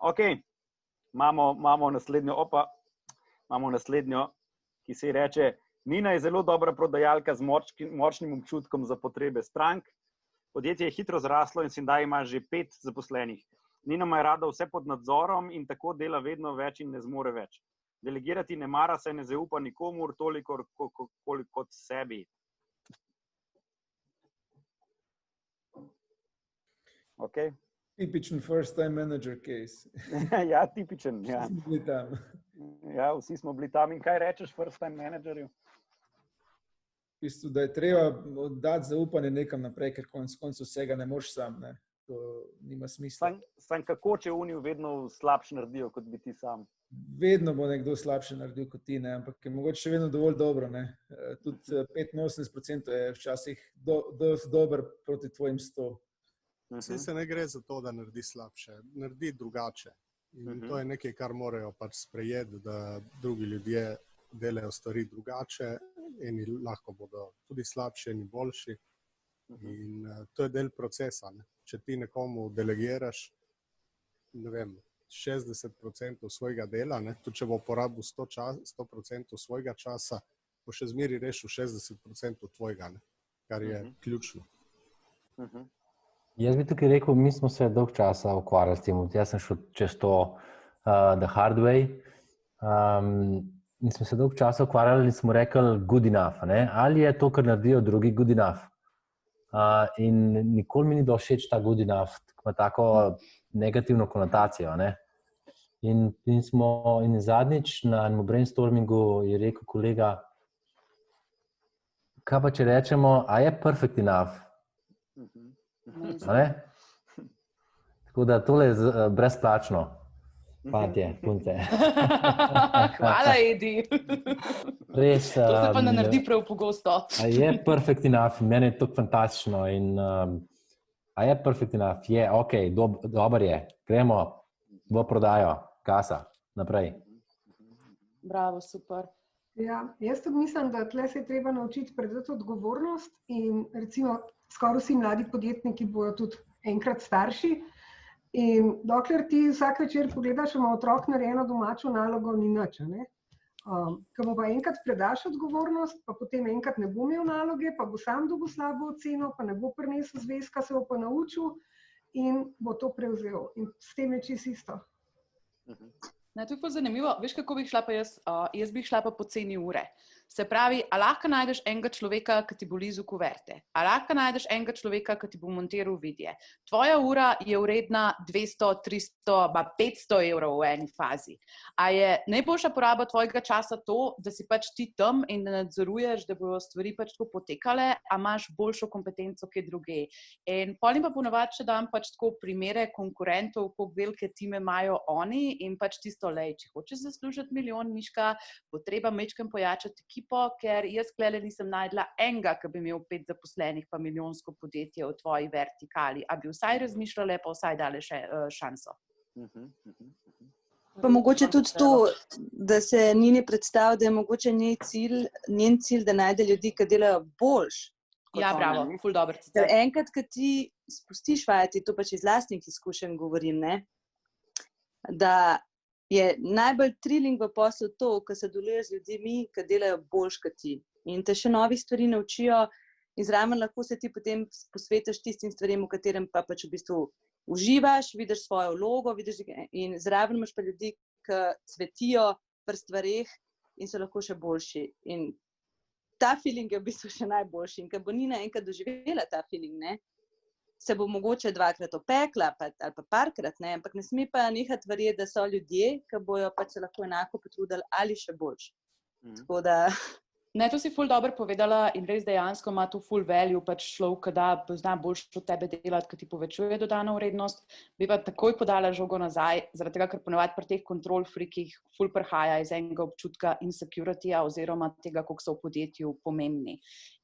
Ok, imamo naslednjo, ki se ji reče: Nina je zelo dobra prodajalka z močnim občutkom za potrebe strank. Podjetje je hitro zraslo in sedaj ima že 5 zaposlenih. Nina ima rada vse pod nadzorom in tako dela vedno več in ne zmore več. Delegirati ne mara, saj ne zaupa nikomur toliko kot sebi. Ok. Tipičen first time manager case. Ja, tipičen. Ja. Vsi smo bili tam. Ja, vsi smo bili tam. In kaj rečeš first time managerju? V bistvu, da je treba dati zaupanje nekam naprej, ker konec koncev vsega ne moreš sam. Ne? To nima smisla. Sam kako, če oni vedno slabše naredijo, kot bi ti sam? Vedno bo nekdo slabše naredil kot ti, ne? Ampak je mogoče še vedno dovolj dobro. Ne? Tudi 85% je včasih dober proti tvojim 100%. Vse se ne gre za to, da naredi slabše, naredi drugače. In to je nekaj, kar morajo pač sprejeti, da drugi ljudje delajo stvari drugače, eni lahko bodo tudi slabši, eni boljši. In to je del procesa. Ne? Če ti nekomu delegiraš, ne vem, 60% svojega dela, ne? Tudi če bo porabil 100% svojega časa, bo še zmeri rešil 60% tvojega, ne? Kar je ključno. Jaz bi tukaj rekel, mi smo se dolgo časa ukvarjali s tem. Jaz sem šel čez to the hard way. In smo se dolgo časa ukvarjali in smo rekli good enough. Ne? Ali je to, kar naredijo drugi, good enough? In nikoli mi ni bilo všeč ta good enough, ima tako negativno konotacijo. Ne? In zadnjič na enem brainstormingu je rekel kolega, kaj pa če rečemo, a je perfect enough? Tako da tole je brezplačno. Fantje, punce. Hvala, Edi. Res, to se pa ne naredi prav pogosto. A je perfect enough? Mene je to fantastično. In, a je perfect enough? Je, ok, dober je. Gremo v prodajo. Kasa, naprej. Bravo, super. Ja, jaz tudi mislim, da tle se je treba naučiti prevzeti odgovornost in recimo skoraj vsi mladi podjetniki bojo tudi enkrat starši in dokler ti vsak večer pogledaš, ima otrok narejeno domačo nalogo, ni nič, ne? Ko mu pa enkrat predaš odgovornost, pa potem enkrat ne bo imel naloge, pa bo sam dobil slabo oceno, pa ne bo prinesel zvezka, se bo pa naučil in bo to prevzel. In s tem je čisto isto. Ne, to je pa zanimivo. Veš, kako bi šla pa jaz? Jaz bi šla pa po ceni ure. Se pravi, a lahko najdeš enega človeka, ki ti bo lizu kuverte? A lahko najdeš enega človeka, ki ti bo montiral vidje? Tvoja ura je vredna 200, 300, 500 evrov v eni fazi. A je najboljša poraba tvojega časa to, da si pač ti tam in da nadzoruješ, da bodo stvari pač tako potekale, a imaš boljšo kompetenco kje druge? In potem pa ponavadi še dam pač tako primere konkurentov, koliko velike time imajo oni in pač tisto, če hočeš zaslužiti milijon, Miška, bo treba majčkeno pojačati ekipo, ker jaz klele nisem najdla enega, ki bi imel 5 zaposlenih pa milijonsko podjetje v tvoji vertikali. A bi vsaj razmišljale, pa vsaj dale še šanso. Pa mogoče tudi to, da se Nini predstavi, da je mogoče njen cilj, da najde ljudi, ki delajo boljš. Ja, bravo, ful dobro. Ker enkrat, ko ti spustiš vajeti, to pač iz lastnih izkušenj govorim, ne, da je najbolj thrilling v poslu to, ko se deluješ z ljudmi, ki delajo boljš kot ti. In te še novih stvari naučijo in zraven lahko se ti potem posvetiš tistim stvarem, v katerem pa pač v bistvu uživaš, vidiš svojo vlogo, in zraven imaš pa ljudi, ki cvetijo pri stvareh in so lahko še boljši. In ta feeling je v bistvu še najboljši. In ko bo Nina enkrat doživela ta feeling, ne, se bo mogoče 2-krat opekla ali pa parkrat, ne, ampak ne sme pa nehati verjeti, da so ljudje, ki bojo pač se lahko enako potrudili ali še boljš. Tako da... Ne, to si ful dobro povedala in res dejansko ima to ful value, pač človek, da zna boljš od tebe delati, ki ti povečuje dodano vrednost. Bi pa takoj podala žogo nazaj, zaradi tega, ker ponavadi pri teh control freakih ful prihaja iz enega občutka insecurityja oziroma tega, koliko so v podjetju pomembni.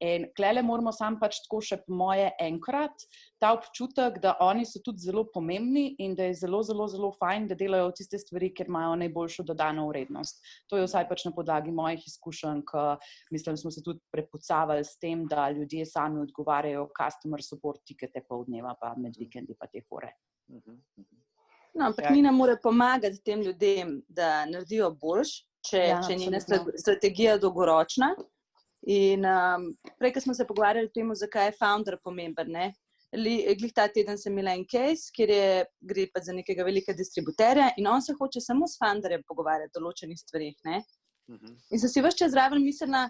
In klele moramo sam pač tako še po moje enkrat ta občutek, da oni so tudi zelo pomembni in da je zelo, zelo, zelo fajn, da delajo tiste stvari, kjer imajo najboljšo dodano vrednost. To je vsaj pač na podlagi mojih izkušenj, Mislim, smo se tudi prepucavali s tem, da ljudje sami odgovarjajo customer support tikete pol dneva, pa med vikendi pa te fore. No, ampak Nina mora pomagati tem ljudem, da naredijo boljš, če je njena strategija dolgoročna. In prej, ko smo se pogovarjali o tem, zakaj je founder pomemben, ne? Glih ta teden sem imela en case, kjer gre pa za nekega velikega distributerja in on se hoče samo s founderjem pogovarjati o določenih stvarih, ne? In sem si ves čas zraven mislila,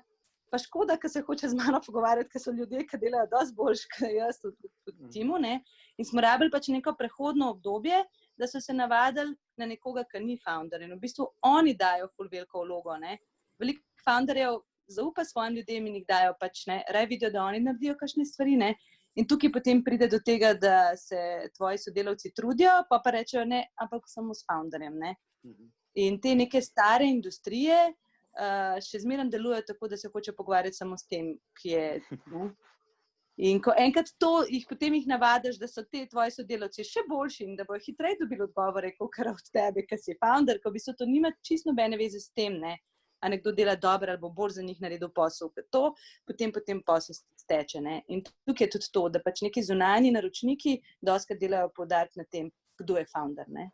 pa škoda, ker se hoče z mano pogovarjati, ker so ljudje, ki delajo dosti boljš, kot jaz v timu, ne? In smo rabili pač neko prehodno obdobje, da so se navadili na nekoga, ki ni founder. In v bistvu oni dajo ful veliko vlogo, ne? Veliko founderjev zaupa svojim ljudem in jih dajo pač, ne? Raj vidijo, da oni naredijo kakšne stvari, ne? In tukaj potem pride do tega, da se tvoji sodelavci trudijo, pa rečejo ne, ampak samo s founderjem, ne? In te neke stare industrije še zmeraj delujejo tako, da se hoče pogovarjati samo s tem, ki je, ne? In ko enkrat potem jih navadiš, da so te tvoji sodelavci še boljši in da bojo hitreje dobili odgovore, kakor od tebe, ki si founder, ko v bistvu to nima čisto nobene veze s tem, ne? A nekdo dela dobro ali bo bolj za njih naredil posel, to potem posel steče, ne? In tukaj je tudi to, da pač neki zunanji naročniki dostikrat delajo poudarek na tem, kdo je founder, ne?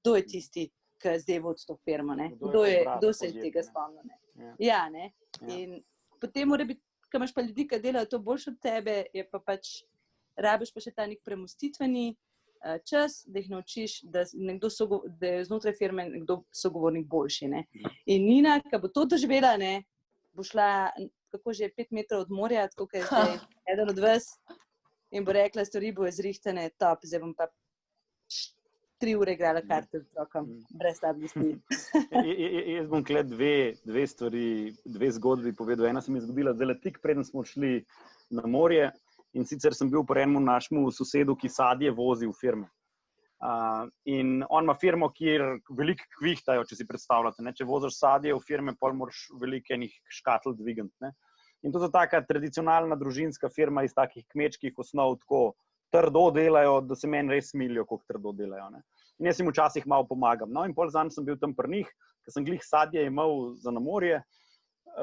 Kdo je tisti, ki zdaj vodi to firmo, ne? Kdo se je tega spomnil, ne? Ja, ne? In potem mora biti, ko imaš pa ljudi, ki delajo to boljše od tebe, je pa pač, rabiš pa še ta nek premostitveni čas, da jih naučiš, da je znotraj firme nekdo sogovornik boljši, ne? In Nina, ki bo to doživela, ne, bo šla, kako že, 5 metrov od morja, tako kot je zdaj eden od vas, in bo rekla, stvari bo zrihtane, top, zdaj bom pa 3 ure igrala karte z otrokom, brez slabnosti. Jaz bom kle dve stvari, dve zgodbi povedal. Ena se mi je zgodila zdaj tik preden smo šli na morje. In sicer sem bil pri enemu našemu sosedu, ki sadje vozi v firme. In on ima firmo, kjer veliko kvihtajo, če si predstavljate, ne? Če voziš sadje v firme, pol moraš veliko enih škatl dvigant, ne? In to je taka tradicionalna družinska firma iz takih kmečkih osnov, tako trdo delajo, da se meni res smilijo, koliko trdo delajo, ne? In jaz jim včasih malo pomagam. No, in pol zanj sem bil tam pri njih, ker sem glih sadje imel za na morje,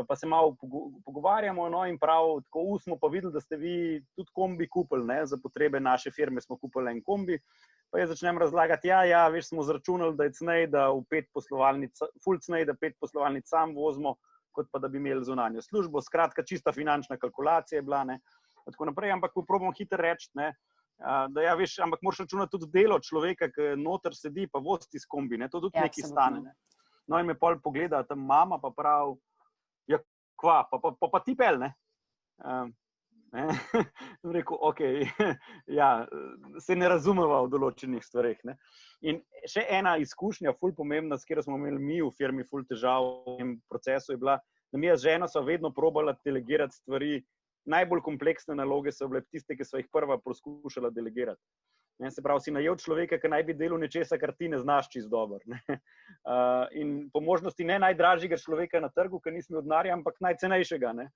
pa se malo pogovarjamo, no, in prav tako smo pa videli, da ste vi tudi kombi kupili, ne, za potrebe naše firme smo kupili en kombi, pa jaz začnem razlagati, ja, veš, smo zračunali, da je cnej, da v 5 poslovalnic, ful cnej, da 5 poslovalnic sam vozimo, kot pa da bi imeli zunanjo službo, skratka, čista finančna kalkulacija je bila, ne, tako naprej, ampak probam hitro reči, ne, da ja, veš, ampak moraš računati tudi delo človeka, ki noter sedi, pa vozi s kombi, ne, to tudi nekaj stane, ne. No, in me pol pogleda tam mama, pa prav, ja, kva, pa ti pel, ne? Sem rekel, okej, ja, se ne razumeva v določenih stvareh, ne? In še ena izkušnja, ful pomembna, s katero smo imeli mi v firmi ful težav v tem procesu, je bila, da mi z ženo sva vedno probala delegirati stvari, najbolj kompleksne naloge so bile tiste, ki sva jih prva poskušala delegirati. Se pravi, si najel človeka, ki naj bi delal nečesa, kar ti ne znaš čisto dobro, ne? In po možnosti ne najdražjega človeka na trgu, ki nismo od denarja, ampak najcenejšega, ne?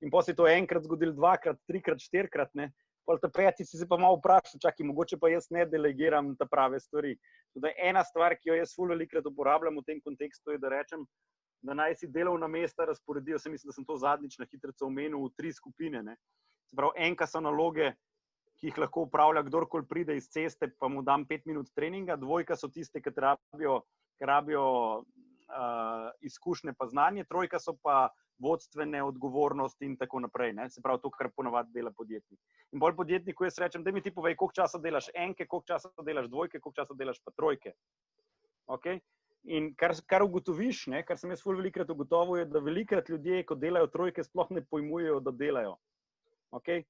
In potem se je to enkrat zgodilo, 2-krat, 3-krat, 4-krat, ne? Pol ta peti si se pa malo vprašal, čakaj, mogoče pa jaz ne delegiram ta prave stvari. Tudi ena stvar, ki jo jaz ful velikokrat uporabljam v tem kontekstu, je, da rečem, da naj si delovna mesta razporedijo, se mislim, da sem to zadnjič na hitrico omenil, v 3 skupine, ne? Se pravi, enka so naloge, ki jih lahko upravlja kdorkoli pride iz ceste, pa mu dam 5 minut treninga, 2 so tiste, ki rabijo izkušnje pa znanje, 3 so pa vodstvene odgovornosti in tako naprej, ne? Se pravi, to, kar ponavadi dela podjetnik. In bolj podjetniku jaz rečem, daj mi ti povej, koliko časa delaš enke, koliko časa delaš 2, koliko časa delaš pa 3. Okay? In kar ugotoviš, ne, kar sem jaz ful velikokrat ugotovil, je, da velikokrat ljudje, ko delajo 3, sploh ne pojmujejo, da delajo. Okay?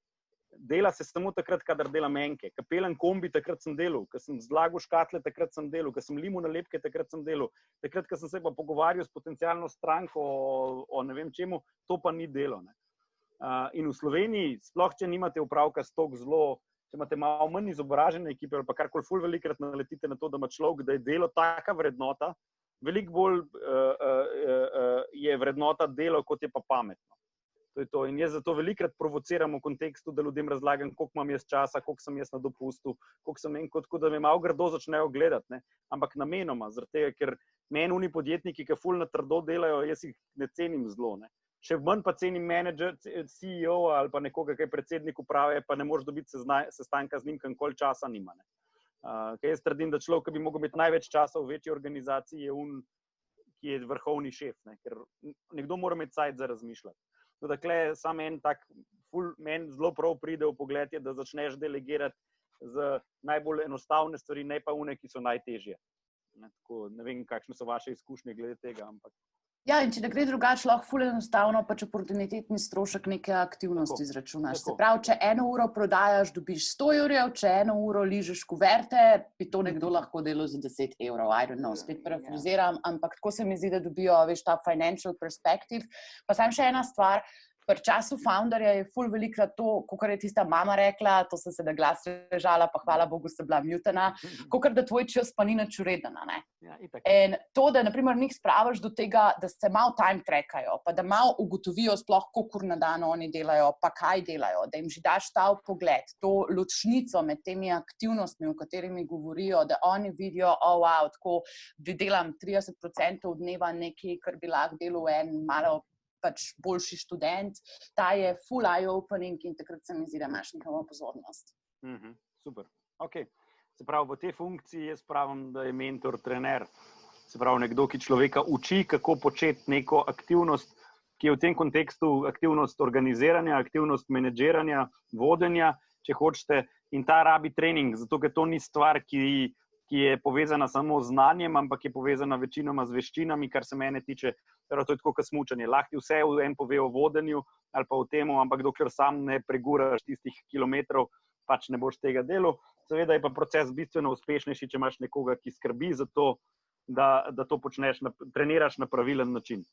Dela se samo takrat, kadar delam enke. Ko pelem kombi, takrat sem delal. Ko sem zlagal škatle, takrat sem delal. Ko sem limal nalepke, takrat sem delal. Takrat, ko sem se pa pogovarjal s potencialno stranko o ne vem čemu, to pa ni delo, ne. In v Sloveniji, sploh če nimate opravka s toliko zelo, če imate malo manj izobražene ekipe ali pa karkoli ful velikokrat naletite na to, da ima človek, da je delo taka vrednota, veliko bolj je vrednota delo, kot je pa pametno. To je to. In jaz zato velikokrat provociram v kontekstu, da ljudem razlagam, koliko imam jaz časa, koliko sem jaz na dopustu, koliko sem tako da me malo grdo začnejo gledati, ne. Ampak namenoma, zaradi tega, ker meni oni podjetniki, ki ful na trdo delajo, jaz jih ne cenim zelo, ne. še manj pa cenim menedžer, CEO ali pa nekoga, ki je predsednik uprave, pa ne moreš dobiti sestanka z njim, koliko časa nima. Kaj jaz trdim, da človek, ki bi mogel biti največ časa v večji organizaciji, je ki je vrhovni šef, ker nekdo mora imeti cajt za razmišljati. Dakle, samo en tak, meni zelo prav pride v pogled, je, da začneš delegirati z najbolj enostavne stvari, ne pa une, ki so najtežje. Ne vem, kakšne so vaše izkušnje glede tega, ampak. Ja, in če ne gre drugače, lahko ful enostavno pač oportunitetni strošek neke aktivnosti izračunaš. Se pravi, če 1 uro prodajaš, dobiš 100 evrov, če 1 uro ližeš kuverte, bi to nekdo lahko delal za 10 evrov. I don't know, spet parafraziram, ampak tako se mi zdi, da dobijo, veš, ta financial perspective. Pa sam še ena stvar, pri času founderja je ful velikrat to, kakor je tista mama rekla, to sem se na glas režala, pa hvala Bogu se bila mutena, kakor da tvoj čas pa ni nič uredena, ne. In to, da naprimer njih spravaš do tega, da se malo time trackajo, pa da malo ugotovijo sploh, kolikor na dan oni delajo, pa kaj delajo, da jim že daš ta pogled, to ločnico med temi aktivnostmi, o katerimi govorijo, da oni vidijo, wow, tako delam 30% dneva nekaj, kar bi lahko delal en malo pač boljši študent, ta je full eye-opening in takrat se mi zdi, da imaš njihovo pozornost. Super, ok. Se pravi, v tej funkciji jaz pravim, da je mentor, trener, se pravi nekdo, ki človeka uči, kako početi neko aktivnost, ki je v tem kontekstu aktivnost organiziranja, aktivnost menedžiranja, vodenja, če hočete, in ta rabi trening, zato ker to ni stvar, ki je povezana samo z znanjem, ampak je povezana večinoma z veščinami, kar se mene tiče. To je tako, kot smučanje. Lahko ti vse en pove o vodenju ali pa o temu, ampak dokler sam ne preguraš tistih kilometrov, pač ne boš tega delal. Seveda je pa proces bistveno uspešnejši, če imaš nekoga, ki skrbi za to, da to počneš, treniraš na pravilen način.